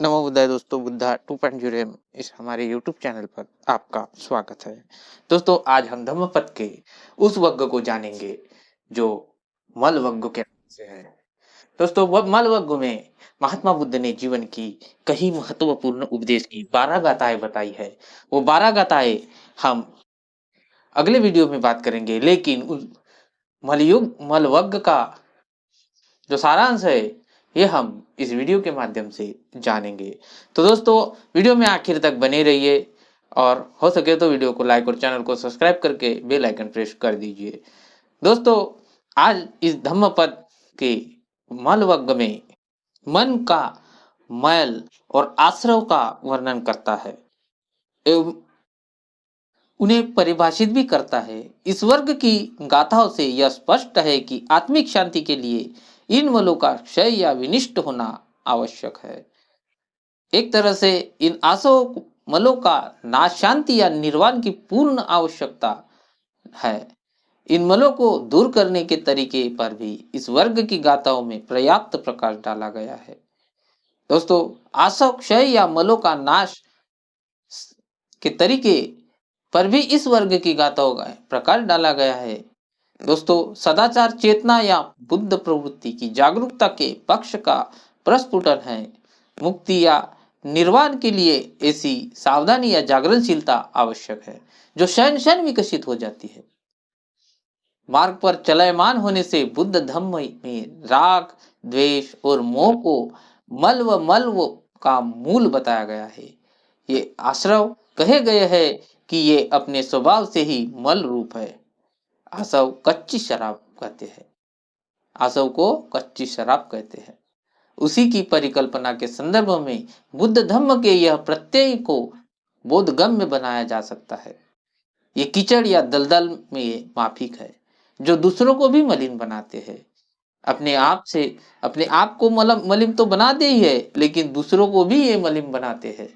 नमो बुद्धाय दोस्तों, बुद्धा 2.0 में इस हमारे यूट्यूब चैनल पर आपका स्वागत है। दोस्तों, आज हम धम्मपद के उस वर्ग को जानेंगे जो मल वर्ग के नाम से है। दोस्तों, वह मल वर्ग में महात्मा बुद्ध ने जीवन की कई महत्वपूर्ण उपदेश की 12 गाथाएं बताई है। वो 12 गाथाएं हम अगले वीडियो में बात करेंगे, लेकिन उस मल वर्ग का जो सारांश है ये हम इस वीडियो के माध्यम से जानेंगे। तो दोस्तों, वीडियो में आखिर तक बने रहिए और हो सके तो वीडियो को लाइक और चैनल को सब्सक्राइब करके बेल आइकन प्रेस कर दीजिए। दोस्तों, आज इस धम्मपद के मल वर्ग में मन का मैल और आश्रव का वर्णन करता है एवं उन्हें परिभाषित भी करता है। इस वर्ग की गाथाओं से यह स्पष्ट है कि आत्मिक शांति के लिए इन मलों का क्षय या विनिष्ट होना आवश्यक है। एक तरह से इन आसो मलों का नाश शांति या निर्वाण की पूर्ण आवश्यकता है। इन मलों को दूर करने के तरीके पर भी इस वर्ग की गाथाओं में पर्याप्त प्रकाश डाला गया है। दोस्तों, आसव क्षय या मलों का नाश के तरीके पर भी इस वर्ग की गाथाओं का प्रकाश डाला गया है। दोस्तों, सदाचार चेतना या बुद्ध प्रवृत्ति की जागरूकता के पक्ष का प्रस्फुटन है। मुक्ति या निर्वाण के लिए ऐसी सावधानी या जागरणशीलता आवश्यक है जो क्षण क्षण विकसित हो जाती है। मार्ग पर चलयमान होने से बुद्ध धम्म में राग, द्वेष और मोह को मल का मूल बताया गया है। ये आश्रव कहे गए हैं कि ये अपने स्वभाव से ही मल रूप है। आसव कच्ची शराब कहते हैं। आसव को कच्ची शराब कहते हैं। उसी की परिकल्पना के संदर्भ में बुद्ध धम्म के यह प्रत्यय को बोधगम्य बनाया जा सकता है। ये कीचड़ या दलदल में माफिक है जो दूसरों को भी मलिन बनाते हैं। अपने आप को मलिन तो बना दे ही है, लेकिन दूसरों को भी ये मलिन बनाते हैं।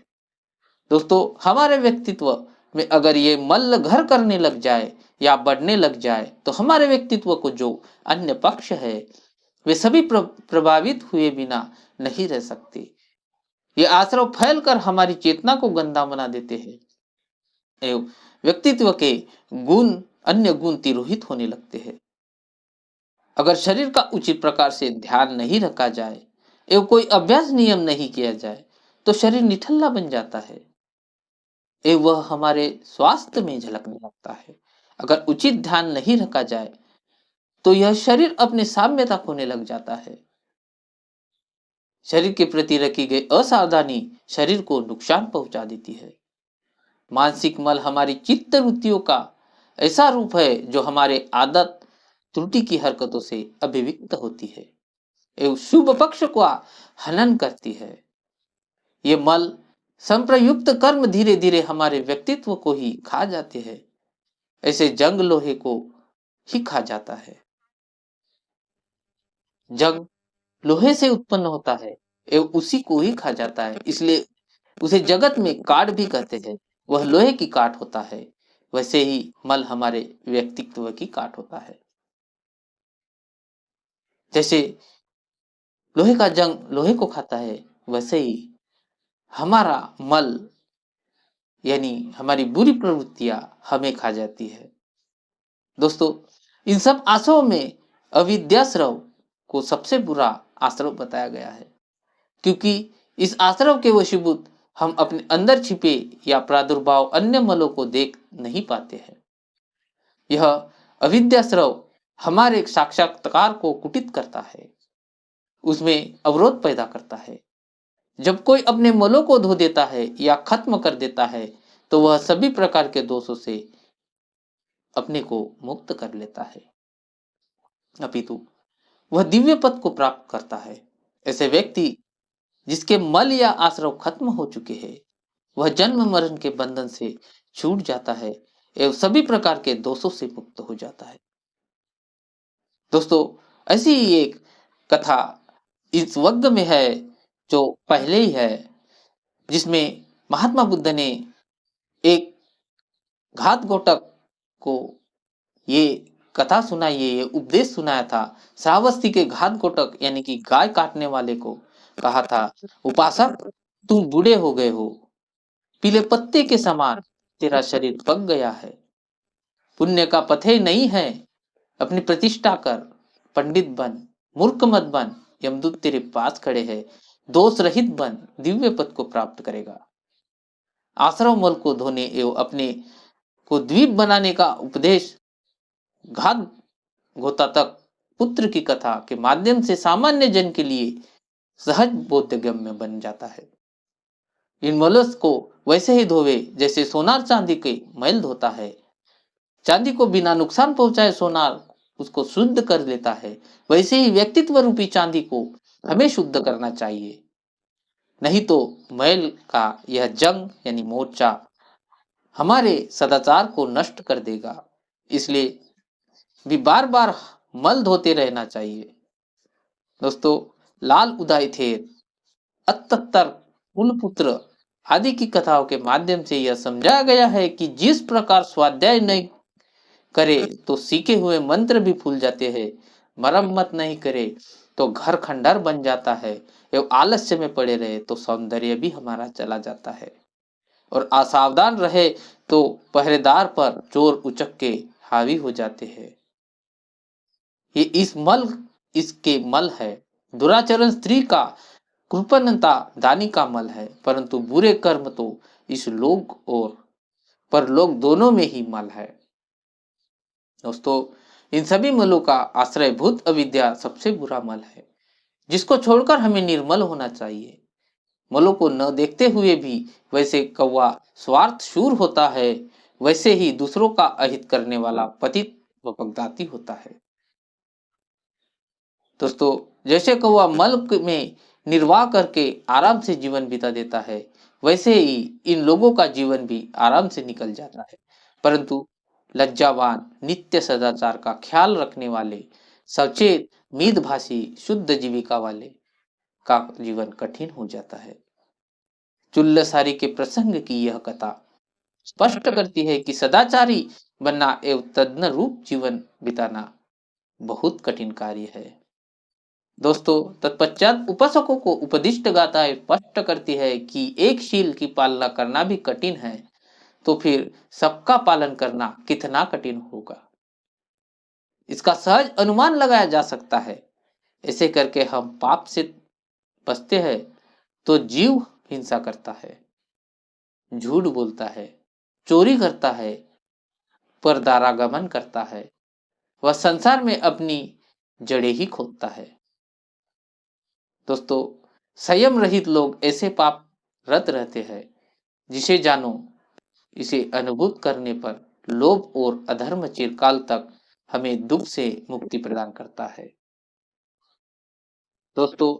दोस्तों, हमारे व्यक्तित्व में अगर ये मल घर करने लग जाए या बढ़ने लग जाए तो हमारे व्यक्तित्व को जो अन्य पक्ष है वे सभी प्रभावित हुए बिना नहीं रह सकते। ये आश्रव फैलकर हमारी चेतना को गंदा बना देते हैं एवं व्यक्तित्व के अन्य गुण तिरोहित होने लगते हैं। अगर शरीर का उचित प्रकार से ध्यान नहीं रखा जाए एवं कोई अभ्यास नियम नहीं किया जाए तो शरीर निठल्ला बन जाता है एवं वह हमारे स्वास्थ्य में झलकने लगता है। अगर उचित ध्यान नहीं रखा जाए तो यह शरीर अपने साम्यता खोने लग जाता है। शरीर के प्रति रखी गई असावधानी शरीर को नुकसान पहुंचा देती है। मानसिक मल हमारी चित्त वृत्तियों का ऐसा रूप है जो हमारे आदत त्रुटि की हरकतों से अभिव्यक्त होती है एवं शुभ पक्ष का हनन करती है। ये मल संप्रयुक्त कर्म धीरे धीरे हमारे व्यक्तित्व को ही खा जाते हैं। ऐसे जंग लोहे को ही खा जाता है। जंग लोहे से उत्पन्न होता है एवं उसी को ही खा जाता है, इसलिए उसे जगत में काट भी कहते हैं। वह लोहे की काट होता है, वैसे ही मल हमारे व्यक्तित्व की काट होता है। जैसे लोहे का जंग लोहे को खाता है, वैसे ही हमारा मल यानी हमारी बुरी प्रवृत्तियां हमें खा जाती है। दोस्तों, इन सब आश्रव में अविद्याश्रव को सबसे बुरा आश्रव बताया गया है, क्योंकि इस आश्रव के वशीभूत हम अपने अंदर छिपे या प्रादुर्भाव अन्य मलों को देख नहीं पाते हैं। यह अविद्याश्रव हमारे साक्षात्कार को कुटित करता है, उसमें अवरोध पैदा करता है। जब कोई अपने मलों को धो देता है या खत्म कर देता है तो वह सभी प्रकार के दोषों से अपने को मुक्त कर लेता है, अपितु वह दिव्य पद को प्राप्त करता है। ऐसे व्यक्ति जिसके मल या आश्रव खत्म हो चुके हैं, वह जन्म मरण के बंधन से छूट जाता है एवं सभी प्रकार के दोषों से मुक्त हो जाता है। दोस्तों, ऐसी ही एक कथा इस वर्ग में है जो पहले ही है, जिसमें महात्मा बुद्ध ने एक घात घोटक को ये कथा सुनाई, ये उपदेश सुनाया था। श्रावस्ती के घात घोटक यानी कि गाय काटने वाले को कहा था, उपासक तुम बूढ़े हो गए हो, पीले पत्ते के समान तेरा शरीर पक गया है। पुण्य का पथे नहीं है, अपनी प्रतिष्ठा कर, पंडित बन, मूर्ख मत बन, यमदूत तेरे पास खड़े हैं, दोष रहित बन, दिव्य पद को प्राप्त करेगा। आश्रम मल को धोने एवं अपने को द्वीप बनाने का उपदेश घात घोता तक पुत्र की कथा के माध्यम से सामान्य जन के लिए सहज बोधगम्य बन जाता है। इन मलस को वैसे ही धोवे जैसे सोनार चांदी के मैल धोता है। चांदी को बिना नुकसान पहुंचाए सोनार उसको शुद्ध कर लेता है, वैसे ही व्यक्तित्व रूपी चांदी को हमें शुद्ध करना चाहिए, नहीं तो मैल का यह जंग यानी मोर्चा हमारे सदाचार को नष्ट कर देगा। इसलिए भी बार बार मल धोते रहना चाहिए। दोस्तों, लाल उदाई थे अत्तर कुलपुत्र आदि की कथाओं के माध्यम से यह समझाया गया है कि जिस प्रकार स्वाध्याय नहीं करे तो सीखे हुए मंत्र भी भूल जाते हैं, मरम्मत नहीं करे तो घर खंडर बन जाता है, एवं आलस्य में पड़े रहे तो सौंदर्य भी हमारा चला जाता है, और असावधान रहे तो पहरेदार पर चोर उचक के हावी हो जाते हैं। ये इसके मल है। दुराचरण स्त्री का, कृपणता दानी का मल है, परंतु बुरे कर्म तो इस लोक और परलोक दोनों में ही मल है। दोस्तों, इन सभी मलों का आश्रयभूत अविद्या सबसे बुरा मल है, जिसको छोड़कर हमें निर्मल होना चाहिए। मलों को न देखते हुए भी वैसे कौवा स्वार्थ शूर होता है, वैसे ही दूसरों का अहित करने वाला पतित व बगदाती होता है। दोस्तों, जैसे कौवा मल में निर्वाह करके आराम से जीवन बिता देता है, वैसे ही इन लोगों का जीवन भी आराम से निकल जाता है, परंतु लज्जावान, नित्य सदाचार का ख्याल रखने वाले, सचेत, मितभाषी, शुद्ध जीविका वाले का जीवन कठिन हो जाता है। चुल्लसारी के प्रसंग की यह कथा स्पष्ट करती है कि सदाचारी बनना एवं तदनुरूप जीवन बिताना बहुत कठिन कार्य है। दोस्तों, तत्पश्चात उपासकों को उपदिष्ट गाथाएं स्पष्ट करती है कि एक शील की पालना करना भी कठिन है, तो फिर सबका पालन करना कितना कठिन होगा। इसका सहज अनुमान लगाया जा सकता है। ऐसे करके हम पाप से बचते हैं तो जीव हिंसा करता है, झूठ बोलता है, चोरी करता है, परदारागमन करता है, वह संसार में अपनी जड़ें ही खोदता है। दोस्तों, संयम रहित लोग ऐसे पाप रत रहते हैं, जिसे जानो इसे अनुभूत करने पर लोभ और अधर्म चिरकाल तक हमें दुख से मुक्ति प्रदान करता है। दोस्तों,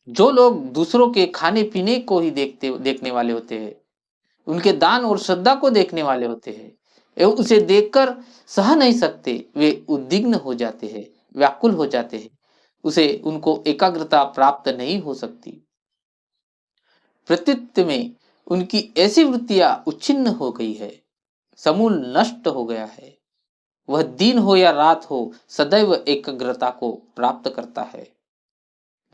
जो लोग दूसरों के खाने पीने को ही देखने वाले होते हैं, उनके दान और श्रद्धा को देखने वाले होते हैं एवं उसे देखकर सह नहीं सकते, वे उद्विग्न हो जाते हैं, व्याकुल हो जाते हैं, उसे उनको एकाग्रता प्राप्त नहीं हो सकती। प्रत्युत में उनकी ऐसी वृत्तियां उच्छिन्न हो गई है, समूल नष्ट हो गया है। वह दिन हो या रात हो सदैव एकाग्रता को प्राप्त करता है।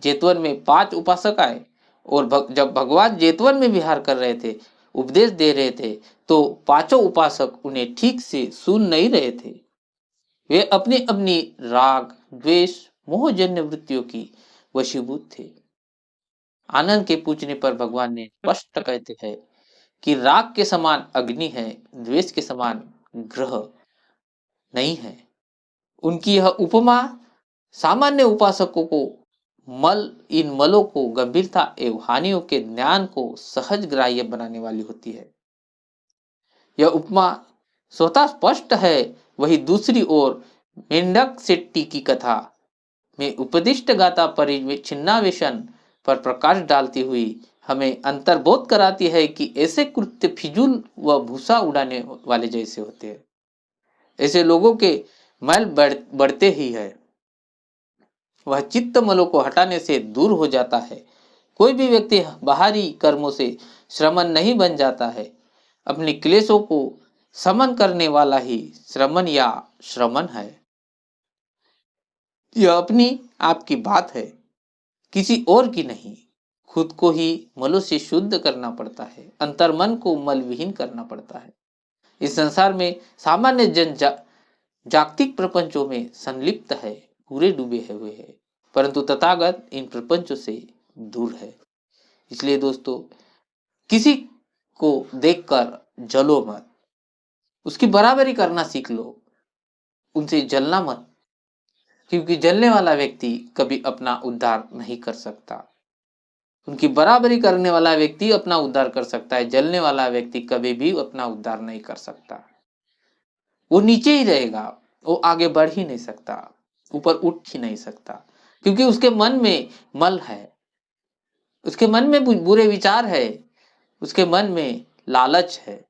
जेतवन में 5 उपासक आए और जब भगवान जेतवन में विहार कर रहे थे, उपदेश दे रहे थे, तो पांचों उपासक उन्हें ठीक से सुन नहीं रहे थे। वे अपनी अपनी राग, द्वेष, मोहजन्य वृत्तियों की वशीभूत थे। आनंद के पूछने पर भगवान ने स्पष्ट कहते हैं कि राग के समान अग्नि है, द्वेष के समान ग्रह नहीं है। उनकी यह उपमा सामान्य उपासकों को इन मलों को गंभीरता एवं हानियों के ज्ञान को सहज ग्राह्य बनाने वाली होती है। यह उपमा स्वतः स्पष्ट है। वही दूसरी ओर मेंढक शेट्टी की कथा में उपदिष्ट गाथा परिच्छिन्नावेशन पर प्रकाश डालती हुई हमें अंतर्बोध कराती है कि ऐसे कृत्य फिजूल व भूसा उड़ाने वाले जैसे होते हैं। ऐसे लोगों के मैल बढ़ते ही है, वह चित्त मलों को हटाने से दूर हो जाता है। कोई भी व्यक्ति बाहरी कर्मों से श्रमण नहीं बन जाता है, अपने क्लेशों को समन करने वाला ही श्रमण या श्रमण है। यह अपनी आपकी बात है, किसी और की नहीं। खुद को ही मलों से शुद्ध करना पड़ता है, अंतर्मन को मल विहीन करना पड़ता है। इस संसार में सामान्य जन जागतिक प्रपंचों में संलिप्त है, पूरे डूबे हुए है, परंतु तथागत इन प्रपंचों से दूर है। इसलिए दोस्तों, किसी को देखकर जलो मत, उसकी बराबरी करना सीख लो, उनसे जलना मत, क्योंकि जलने वाला व्यक्ति कभी अपना उद्धार नहीं कर सकता। उनकी बराबरी करने वाला व्यक्ति अपना उद्धार कर सकता है, जलने वाला व्यक्ति कभी भी अपना उद्धार नहीं कर सकता। वो नीचे ही रहेगा, वो आगे बढ़ ही नहीं सकता, ऊपर उठ ही नहीं सकता, क्योंकि उसके मन में मल है, उसके मन में बुरे विचार है, उसके मन में लालच है।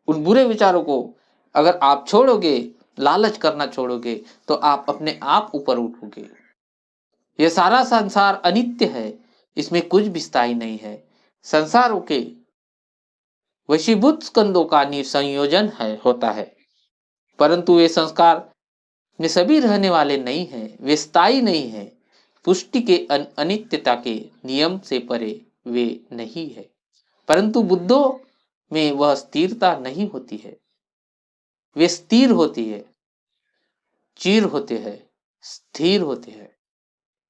उन बुरे विचारों को अगर आप छोड़ोगे, लालच करना छोड़ोगे, तो आप अपने आप ऊपर उठोगे। यह सारा संसार अनित्य है, इसमें कुछ भी स्थायी नहीं है। संसारों के वशीभूत स्कंदों का संयोजन होता है, परंतु वे संस्कार में सभी रहने वाले नहीं हैं, वे स्थायी नहीं है। पुष्टि के अनित्यता के नियम से परे वे नहीं है, परंतु बुद्धों में वह स्थिरता नहीं होती है। वे स्थिर होती है, चीर होते हैं, स्थिर होते हैं।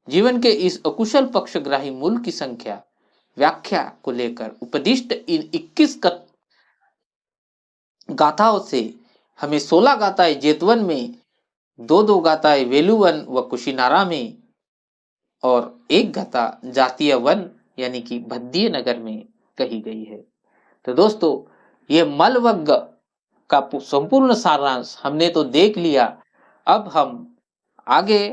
जीवन के इस अकुशल पक्षग्राही मूल की संख्या व्याख्या को लेकर उपदिष्ट इन 21 गाथाओं से हमें 16 गाथाएं जेतवन में, 2 गाथाएं वेलुवन व कुशीनारा में और 1 गाथा जातीय वन यानी कि भद्दिय नगर में कही गई है। तो दोस्तों, ये मलवग्ग का संपूर्ण सारांश हमने तो देख लिया। अब हम आगे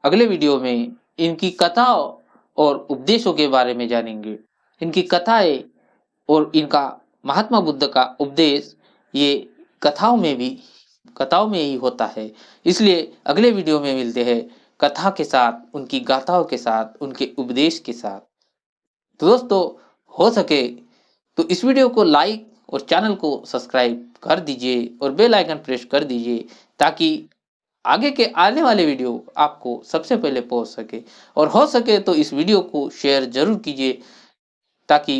अगले वीडियो में इनकी कथाओं और उपदेशों के बारे में जानेंगे। इनकी कथाएं और इनका महात्मा बुद्ध का उपदेश ये कथाओं में ही होता है। इसलिए अगले वीडियो में मिलते हैं कथा के साथ, उनकी गाथाओं के साथ, उनके उपदेश के साथ। तो दोस्तों, हो सके तो इस वीडियो को लाइक और चैनल को सब्सक्राइब कर दीजिए और बेल आइकन प्रेस कर दीजिए, ताकि आगे के आने वाले वीडियो आपको सबसे पहले पहुंच सके। और हो सके तो इस वीडियो को शेयर जरूर कीजिए, ताकि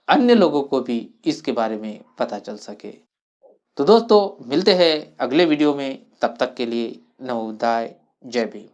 अन्य लोगों को भी इसके बारे में पता चल सके। तो दोस्तों, मिलते हैं अगले वीडियो में, तब तक के लिए नमो बुद्धाय, जय भीम।